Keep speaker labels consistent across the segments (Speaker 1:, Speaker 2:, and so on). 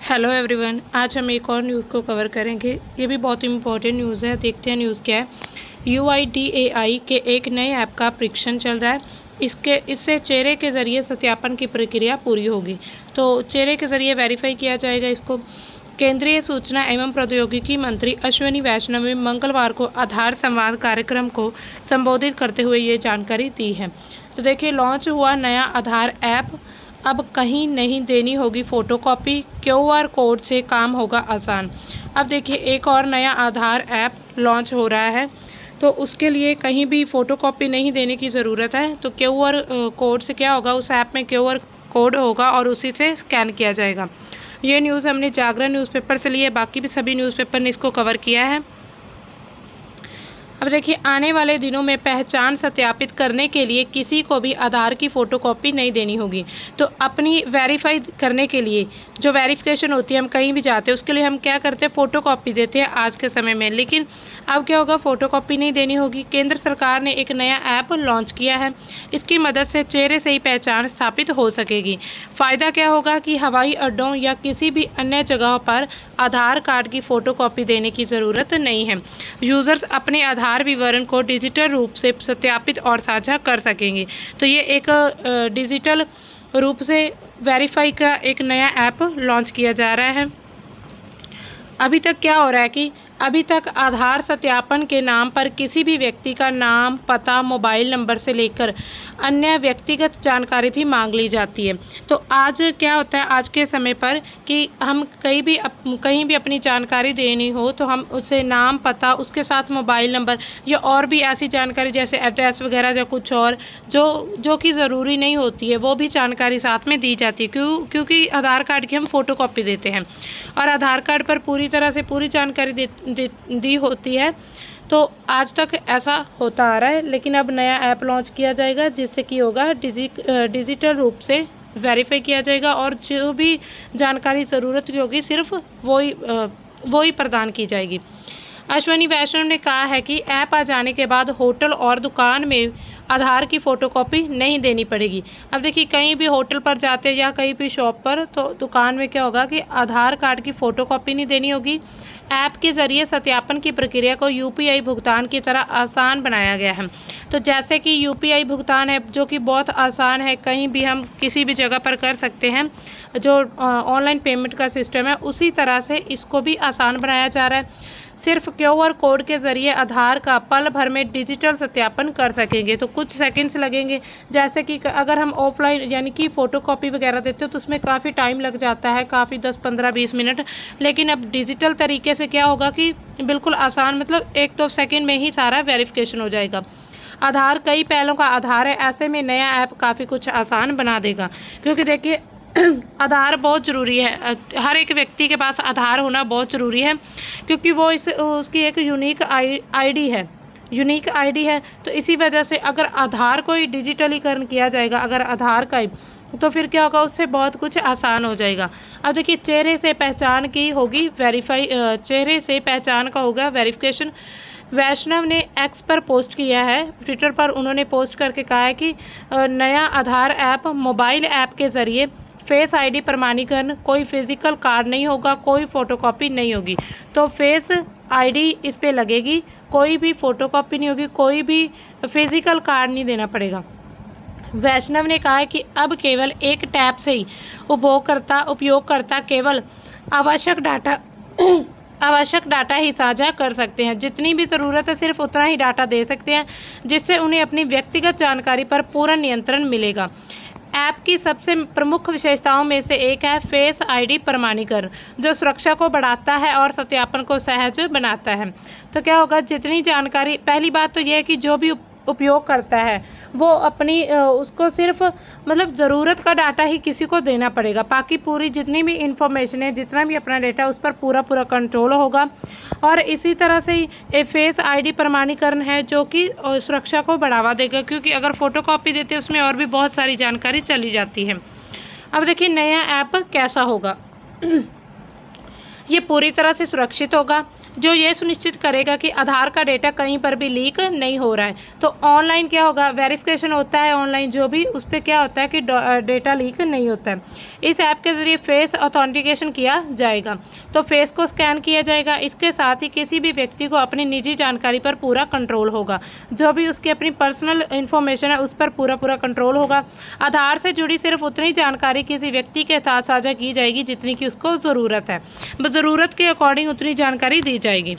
Speaker 1: Hello everyone, आज हम एक और न्यूज़ को कवर करेंगे। ये भी बहुत इम्पोर्टेंट न्यूज़ है। देखते हैं न्यूज़ क्या है। UIDAI के एक नए ऐप का परीक्षण चल रहा है। इससे चेहरे के ज़रिए सत्यापन की प्रक्रिया पूरी होगी। तो चेहरे के ज़रिए वेरीफाई किया जाएगा इसको। केंद्रीय सूचना एवं प्रौद्योगिकी मंत्री अश्विनी वैष्णव ने मंगलवार को आधार संवाद कार्यक्रम को संबोधित करते हुए ये जानकारी दी है। तो देखिए, लॉन्च हुआ नया आधार ऐप। अब कहीं नहीं देनी होगी फ़ोटोकॉपी, QR कोड से काम होगा आसान। अब देखिए, एक और नया आधार ऐप लॉन्च हो रहा है, तो उसके लिए कहीं भी फ़ोटोकॉपी नहीं देने की ज़रूरत है। तो QR कोड से क्या होगा, उस ऐप में QR कोड होगा और उसी से स्कैन किया जाएगा। ये न्यूज़ हमने जागरण न्यूज़पेपर से ली है, बाकी भी सभी न्यूज़पेपर ने इसको कवर किया है। अब देखिए, आने वाले दिनों में पहचान सत्यापित करने के लिए किसी को भी आधार की फ़ोटोकॉपी नहीं देनी होगी। तो अपनी वेरीफाई करने के लिए जो वेरिफिकेशन होती है, हम कहीं भी जाते हैं उसके लिए हम क्या करते हैं, फ़ोटोकॉपी देते हैं आज के समय में। लेकिन अब क्या होगा, फ़ोटोकॉपी नहीं देनी होगी। केंद्र सरकार ने एक नया ऐप लॉन्च किया है। इसकी मदद से चेहरे से ही पहचान स्थापित हो सकेगी। फ़ायदा क्या होगा कि हवाई अड्डों या किसी भी अन्य जगह पर आधार कार्ड की फ़ोटोकॉपी देने की ज़रूरत नहीं है। यूज़र्स अपने आधार विवरण को डिजिटल रूप से सत्यापित और साझा कर सकेंगे। तो ये एक डिजिटल रूप से वेरीफाई का एक नया ऐप लॉन्च किया जा रहा है। अभी तक क्या हो रहा है कि अभी तक आधार सत्यापन के नाम पर किसी भी व्यक्ति का नाम, पता, मोबाइल नंबर से लेकर अन्य व्यक्तिगत जानकारी भी मांग ली जाती है। तो आज क्या होता है, आज के समय पर कि हम कहीं भी अपनी जानकारी देनी हो तो हम उससे नाम, पता, उसके साथ मोबाइल नंबर या और भी ऐसी जानकारी जैसे एड्रेस वगैरह या कुछ और जो कि ज़रूरी नहीं होती है, वो भी जानकारी साथ में दी जाती है। क्योंकि आधार कार्ड की हम फ़ोटोकॉपी देते हैं और आधार कार्ड पर पूरी तरह से पूरी जानकारी दी होती है। तो आज तक ऐसा होता आ रहा है, लेकिन अब नया ऐप लॉन्च किया जाएगा जिससे कि होगा डिजिटल रूप से वेरीफाई किया जाएगा और जो भी जानकारी ज़रूरत की होगी सिर्फ वही प्रदान की जाएगी। अश्विनी वैष्णव ने कहा है कि ऐप आ जाने के बाद होटल और दुकान में आधार की फ़ोटोकॉपी नहीं देनी पड़ेगी। अब देखिए, कहीं भी होटल पर जाते या कहीं भी शॉप पर, तो दुकान में क्या होगा कि आधार कार्ड की फ़ोटोकॉपी नहीं देनी होगी। ऐप के ज़रिए सत्यापन की प्रक्रिया को UPI भुगतान की तरह आसान बनाया गया है। तो जैसे कि UPI भुगतान है जो कि बहुत आसान है, कहीं भी हम किसी भी जगह पर कर सकते हैं, जो ऑनलाइन पेमेंट का सिस्टम है, उसी तरह से इसको भी आसान बनाया जा रहा है। सिर्फ QR कोड के ज़रिए आधार का पल भर में डिजिटल सत्यापन कर सकेंगे। तो कुछ सेकंड्स लगेंगे। जैसे कि अगर हम ऑफलाइन यानी कि फ़ोटोकॉपी वगैरह देते हो तो उसमें काफ़ी टाइम लग जाता है, काफ़ी 10, 15, 20 मिनट। लेकिन अब डिजिटल तरीके से क्या होगा कि बिल्कुल आसान, मतलब 1-2 सेकेंड में ही सारा वेरिफिकेशन हो जाएगा। आधार कई पहलों का आधार है, ऐसे में नया ऐप काफ़ी कुछ आसान बना देगा। क्योंकि देखिए, आधार बहुत ज़रूरी है। हर एक व्यक्ति के पास आधार होना बहुत ज़रूरी है, क्योंकि वो उसकी एक यूनिक आईडी है। तो इसी वजह से अगर आधार को ही डिजिटलीकरण किया जाएगा, अगर आधार का ही, तो फिर क्या होगा, उससे बहुत कुछ आसान हो जाएगा। अब देखिए, चेहरे से पहचान की होगी वेरीफाई, चेहरे से पहचान का होगा वेरिफिकेशन। वैष्णव ने X पर पोस्ट किया है, ट्विटर पर उन्होंने पोस्ट करके कहा है कि नया आधार ऐप मोबाइल ऐप के ज़रिए फेस ID प्रमाणीकरण, कोई फिजिकल कार्ड नहीं होगा, कोई फ़ोटोकॉपी नहीं होगी। तो फेस ID इस पे लगेगी, कोई भी फ़ोटोकॉपी नहीं होगी, कोई भी फिजिकल कार्ड नहीं देना पड़ेगा। वैष्णव ने कहा है कि अब केवल एक टैप से ही उपयोगकर्ता केवल आवश्यक डाटा ही साझा कर सकते हैं। जितनी भी ज़रूरत है सिर्फ उतना ही डाटा दे सकते हैं, जिससे उन्हें अपनी व्यक्तिगत जानकारी पर पूरा नियंत्रण मिलेगा। ऐप की सबसे प्रमुख विशेषताओं में से एक है फेस ID प्रमाणीकरण, जो सुरक्षा को बढ़ाता है और सत्यापन को सहज बनाता है। तो क्या होगा, जितनी जानकारी, पहली बात तो यह है कि जो भी उपयोग करता है वो अपनी उसको सिर्फ मतलब ज़रूरत का डाटा ही किसी को देना पड़ेगा। बाकी पूरी जितनी भी इंफॉर्मेशन है, जितना भी अपना डेटा, उस पर पूरा कंट्रोल होगा। और इसी तरह से ही फेस ID प्रमाणीकरण है जो कि सुरक्षा को बढ़ावा देगा, क्योंकि अगर फ़ोटोकॉपी देते हैं उसमें और भी बहुत सारी जानकारी चली जाती है। अब देखिए, नया ऐप कैसा होगा। ये पूरी तरह से सुरक्षित होगा, जो ये सुनिश्चित करेगा कि आधार का डेटा कहीं पर भी लीक नहीं हो रहा है। तो ऑनलाइन क्या होगा, वेरिफिकेशन होता है ऑनलाइन जो भी, उस पर क्या होता है कि डेटा लीक नहीं होता है। इस ऐप के ज़रिए फेस ऑथेंटिकेशन किया जाएगा, तो फेस को स्कैन किया जाएगा। इसके साथ ही किसी भी व्यक्ति को अपनी निजी जानकारी पर पूरा कंट्रोल होगा, जो भी उसकी अपनी पर्सनल इंफॉर्मेशन है उस पर पूरा कंट्रोल होगा। आधार से जुड़ी सिर्फ उतनी जानकारी किसी व्यक्ति के साथ साझा की जाएगी जितनी की उसको ज़रूरत है, ज़रूरत के अकॉर्डिंग उतनी जानकारी दी जाएगी।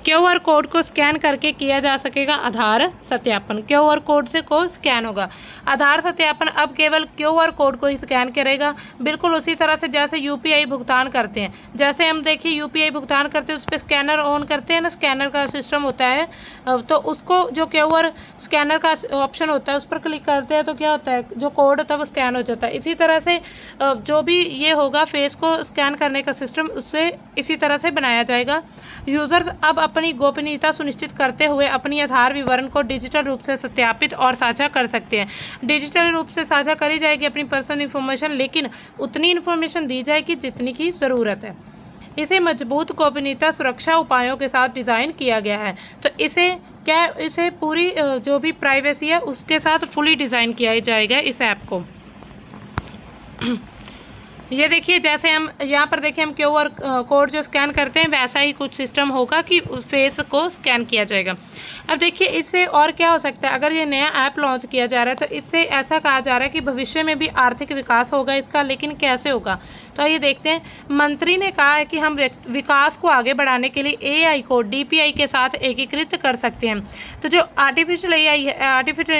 Speaker 1: QR कोड को स्कैन करके किया जा सकेगा आधार सत्यापन। QR कोड से को स्कैन होगा। आधार सत्यापन अब केवल QR कोड को ही स्कैन करेगा, बिल्कुल उसी तरह से जैसे UPI भुगतान करते हैं। जैसे हम देखिए UPI भुगतान करते हैं उस पर स्कैनर ऑन करते हैं ना, स्कैनर का सिस्टम होता है, तो उसको जो QR स्कैनर का ऑप्शन होता है उस पर क्लिक करते हैं तो क्या होता है, जो कोड होता है वो स्कैन हो जाता है। इसी तरह से जो भी ये होगा फेस को स्कैन करने का सिस्टम, उससे इसी तरह से बनाया जाएगा। यूजर्स अब अपनी गोपनीयता सुनिश्चित करते हुए अपनी आधार विवरण को डिजिटल रूप से सत्यापित और साझा कर सकते हैं। डिजिटल रूप से साझा करी जाएगी अपनी पर्सनल इन्फॉर्मेशन, लेकिन उतनी इन्फॉर्मेशन दी जाएगी जितनी की ज़रूरत है। इसे मजबूत गोपनीयता सुरक्षा उपायों के साथ डिज़ाइन किया गया है। तो इसे पूरी जो भी प्राइवेसी है उसके साथ फुली डिज़ाइन किया जाएगा इस ऐप को। ये देखिए, जैसे हम यहाँ पर देखिए हम QR कोड जो स्कैन करते हैं वैसा ही कुछ सिस्टम होगा कि फेस को स्कैन किया जाएगा। अब देखिए इससे और क्या हो सकता है, अगर ये नया ऐप लॉन्च किया जा रहा है तो इससे ऐसा कहा जा रहा है कि भविष्य में भी आर्थिक विकास होगा इसका, लेकिन कैसे होगा तो ये देखते हैं। मंत्री ने कहा है कि हम विकास को आगे बढ़ाने के लिए AI को DPI के साथ एकीकृत कर सकते हैं। तो जो आर्टिफिशियल AI है, आर्टिफिशियल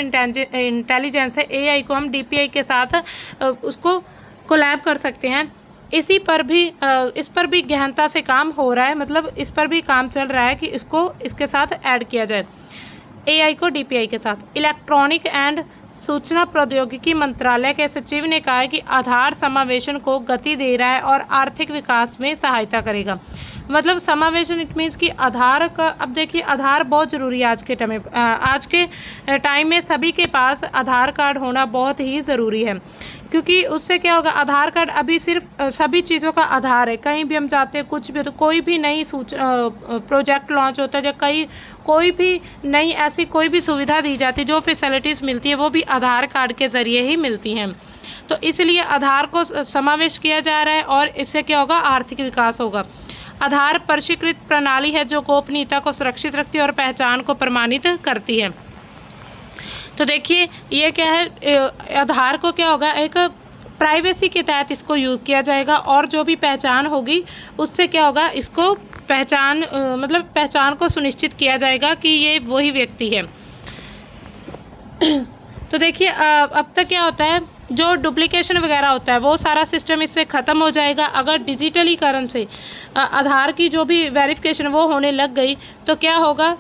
Speaker 1: इंटेलिजेंस है, AI को हम DPI के साथ उसको कोलैब कर सकते हैं। इस पर भी गहनता से काम हो रहा है, मतलब इस पर भी काम चल रहा है कि इसके साथ ऐड किया जाए AI को DPI के साथ। इलेक्ट्रॉनिक एंड सूचना प्रौद्योगिकी मंत्रालय के सचिव ने कहा है कि आधार समावेशन को गति दे रहा है और आर्थिक विकास में सहायता करेगा। मतलब समावेशन इट मीन्स कि आधार का, अब देखिए आधार बहुत ज़रूरी है आज के टाइम में सभी के पास आधार कार्ड होना बहुत ही ज़रूरी है, क्योंकि उससे क्या होगा, आधार कार्ड अभी सिर्फ सभी चीज़ों का आधार है। कहीं भी हम जाते हैं कुछ भी, तो कोई भी नई प्रोजेक्ट लॉन्च होता है या कोई भी नई ऐसी कोई भी सुविधा दी जाती है, जो फैसिलिटीज़ मिलती है वो भी आधार कार्ड के ज़रिए ही मिलती हैं। तो इसलिए आधार को समावेश किया जा रहा है और इससे क्या होगा, आर्थिक विकास होगा। आधार परिष्कृत प्रणाली है जो गोपनीयता को सुरक्षित रखती है और पहचान को प्रमाणित करती है। तो देखिए ये क्या है, आधार को क्या होगा, एक प्राइवेसी के तहत इसको यूज़ किया जाएगा और जो भी पहचान होगी उससे क्या होगा, इसको पहचान को सुनिश्चित किया जाएगा कि ये वही व्यक्ति है। तो देखिए अब तक क्या होता है, जो डुप्लीकेशन वगैरह होता है वो सारा सिस्टम इससे ख़त्म हो जाएगा। अगर डिजिटलीकरण से आधार की जो भी वेरिफिकेशन वो होने लग गई तो क्या होगा,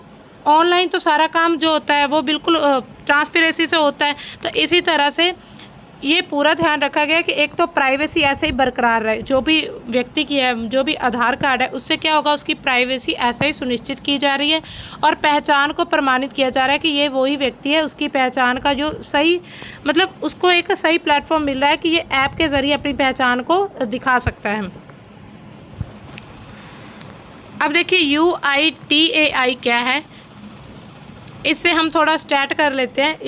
Speaker 1: ऑनलाइन तो सारा काम जो होता है वो बिल्कुल ट्रांसपेरेंसी से होता है। तो इसी तरह से ये पूरा ध्यान रखा गया कि एक तो प्राइवेसी ऐसे ही बरकरार रहे, जो भी व्यक्ति की है, जो भी आधार कार्ड है उससे क्या होगा, उसकी प्राइवेसी ऐसे ही सुनिश्चित की जा रही है और पहचान को प्रमाणित किया जा रहा है कि ये वही व्यक्ति है। उसकी पहचान का जो सही, मतलब उसको एक सही प्लेटफॉर्म मिल रहा है कि ये ऐप के ज़रिए अपनी पहचान को दिखा सकता है। अब देखिए UIDAI क्या है, इससे हम थोड़ा स्टार्ट कर लेते हैं।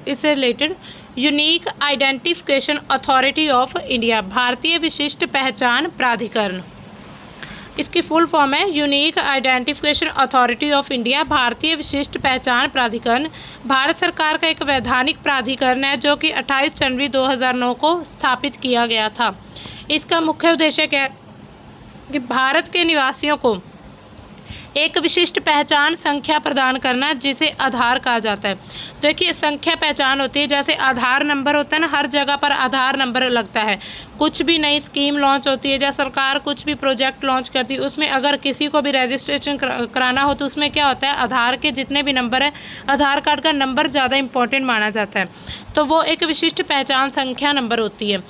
Speaker 1: इससे related unique identification authority of India, भारतीय विशिष्ट पहचान प्राधिकरण, इसकी फुल फॉर्म है unique identification authority of India, भारतीय विशिष्ट पहचान प्राधिकरण। भारत सरकार का एक वैधानिक प्राधिकरण है जो कि 28 जनवरी 2009 को स्थापित किया गया था। इसका मुख्य उद्देश्य क्या है कि भारत के निवासियों को एक विशिष्ट पहचान संख्या प्रदान करना, जिसे आधार कहा जाता है। देखिए संख्या पहचान होती है, जैसे आधार नंबर होता है ना, हर जगह पर आधार नंबर लगता है। कुछ भी नई स्कीम लॉन्च होती है या सरकार कुछ भी प्रोजेक्ट लॉन्च करती है, उसमें अगर किसी को भी रजिस्ट्रेशन कराना हो तो उसमें क्या होता है, आधार के जितने भी नंबर है, आधार कार्ड का नंबर ज़्यादा इंपॉर्टेंट माना जाता है। तो वो एक विशिष्ट पहचान संख्या नंबर होती है।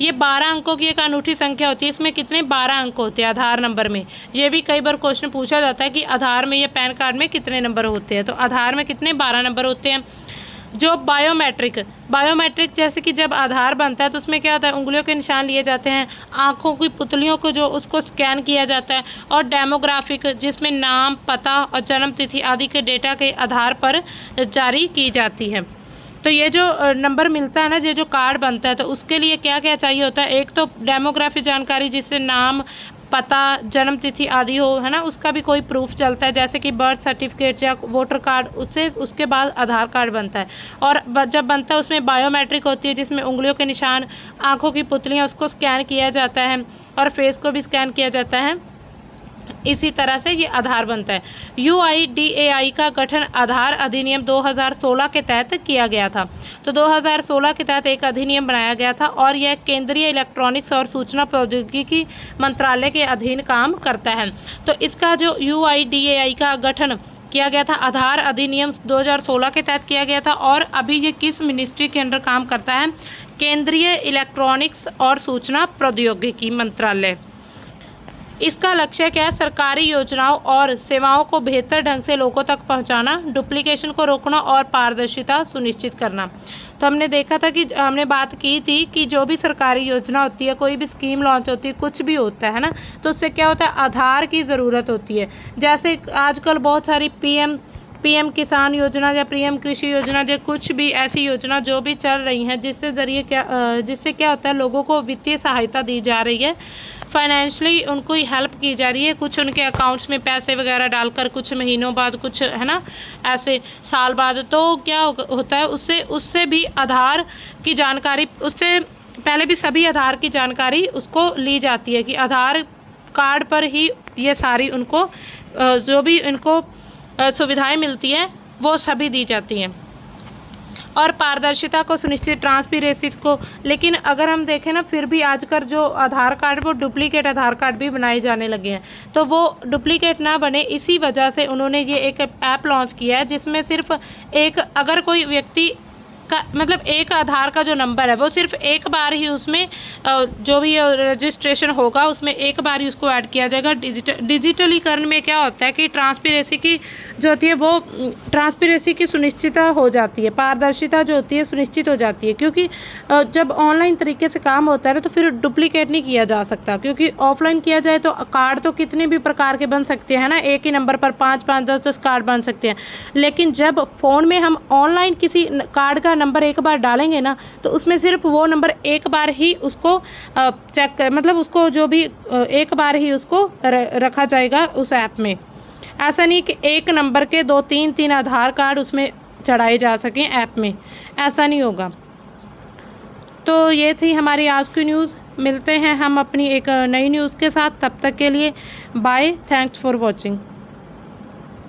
Speaker 1: ये 12 अंकों की एक अनूठी संख्या होती है। इसमें कितने 12 अंक होते हैं आधार नंबर में। ये भी कई बार क्वेश्चन पूछा जाता है कि आधार में या पैन कार्ड में कितने नंबर होते हैं। तो आधार में कितने 12 नंबर होते हैं। जो बायोमेट्रिक जैसे कि जब आधार बनता है तो उसमें क्या होता है, उंगलियों के निशान लिए जाते हैं, आँखों की पुतलियों को जो उसको स्कैन किया जाता है, और डेमोग्राफिक जिसमें नाम, पता और जन्म तिथि आदि के डेटा के आधार पर जारी की जाती है। तो ये जो नंबर मिलता है ना, ये जो कार्ड बनता है, तो उसके लिए क्या क्या चाहिए होता है, एक तो डेमोग्राफी जानकारी जिससे नाम, पता, जन्म तिथि आदि हो, है ना, उसका भी कोई प्रूफ चलता है, जैसे कि बर्थ सर्टिफिकेट या वोटर कार्ड, उससे उसके बाद आधार कार्ड बनता है। और जब बनता है उसमें बायोमेट्रिक होती है जिसमें उंगलियों के निशान, आँखों की पुतलियाँ, उसको स्कैन किया जाता है और फेस को भी स्कैन किया जाता है। इसी तरह से ये आधार बनता है। UIDAI का गठन आधार अधिनियम 2016 के तहत किया गया था। तो 2016 के तहत एक अधिनियम बनाया गया था और यह केंद्रीय इलेक्ट्रॉनिक्स और सूचना प्रौद्योगिकी मंत्रालय के अधीन काम करता है। तो इसका जो UIDAI का गठन किया गया था, आधार अधिनियम 2016 के तहत किया गया था, और अभी ये किस मिनिस्ट्री के अंडर काम करता है, केंद्रीय इलेक्ट्रॉनिक्स और सूचना प्रौद्योगिकी मंत्रालय। इसका लक्ष्य क्या है, सरकारी योजनाओं और सेवाओं को बेहतर ढंग से लोगों तक पहुंचाना, डुप्लीकेशन को रोकना और पारदर्शिता सुनिश्चित करना। तो हमने देखा था कि हमने बात की थी कि जो भी सरकारी योजना होती है, कोई भी स्कीम लॉन्च होती है, कुछ भी होता है ना, तो उससे क्या होता है, आधार की ज़रूरत होती है। जैसे आजकल बहुत सारी पीएम किसान योजना या पीएम कृषि योजना या कुछ भी ऐसी योजना जो भी चल रही हैं, जिससे क्या होता है, लोगों को वित्तीय सहायता दी जा रही है, फाइनेंशियली उनको हेल्प की जा रही है, कुछ उनके अकाउंट्स में पैसे वगैरह डालकर, कुछ महीनों बाद, कुछ है ना ऐसे साल बाद। तो क्या होता है, उससे भी आधार की जानकारी, उससे पहले भी सभी आधार की जानकारी उसको ली जाती है कि आधार कार्ड पर ही ये सारी उनको जो भी इनको सुविधाएं मिलती हैं वो सभी दी जाती हैं, और पारदर्शिता को सुनिश्चित, ट्रांसपेरेंसी को। लेकिन अगर हम देखें ना, फिर भी आजकल जो आधार कार्ड, वो डुप्लीकेट आधार कार्ड भी बनाए जाने लगे हैं। तो वो डुप्लीकेट ना बने, इसी वजह से उन्होंने ये एक ऐप लॉन्च किया है जिसमें सिर्फ अगर कोई व्यक्ति का मतलब एक आधार का जो नंबर है वो सिर्फ एक बार ही उसमें जो भी रजिस्ट्रेशन होगा उसमें एक बार ही उसको ऐड किया जाएगा। डिजिटलीकरण में क्या होता है कि ट्रांसपेरेंसी की जो होती है वो ट्रांसपेरेंसी की सुनिश्चितता हो जाती है, पारदर्शिता जो होती है सुनिश्चित हो जाती है, क्योंकि जब ऑनलाइन तरीके से काम होता है ना तो फिर डुप्लीकेट नहीं किया जा सकता, क्योंकि ऑफलाइन किया जाए तो कार्ड तो कितने भी प्रकार के बन सकते हैं ना, एक ही नंबर पर 5-5, 10-10 कार्ड बन सकते हैं। लेकिन जब फ़ोन में हम ऑनलाइन किसी कार्ड का नंबर एक बार डालेंगे ना तो उसमें सिर्फ वो नंबर एक बार ही उसको चेक मतलब उसको जो भी एक बार ही उसको रखा जाएगा उस ऐप में। ऐसा नहीं कि एक नंबर के 2-3 आधार कार्ड उसमें चढ़ाए जा सकें ऐप में, ऐसा नहीं होगा। तो ये थी हमारी आज की न्यूज़। मिलते हैं हम अपनी एक नई न्यूज़ के साथ, तब तक के लिए बाय, थैंक्स फॉर वॉचिंग।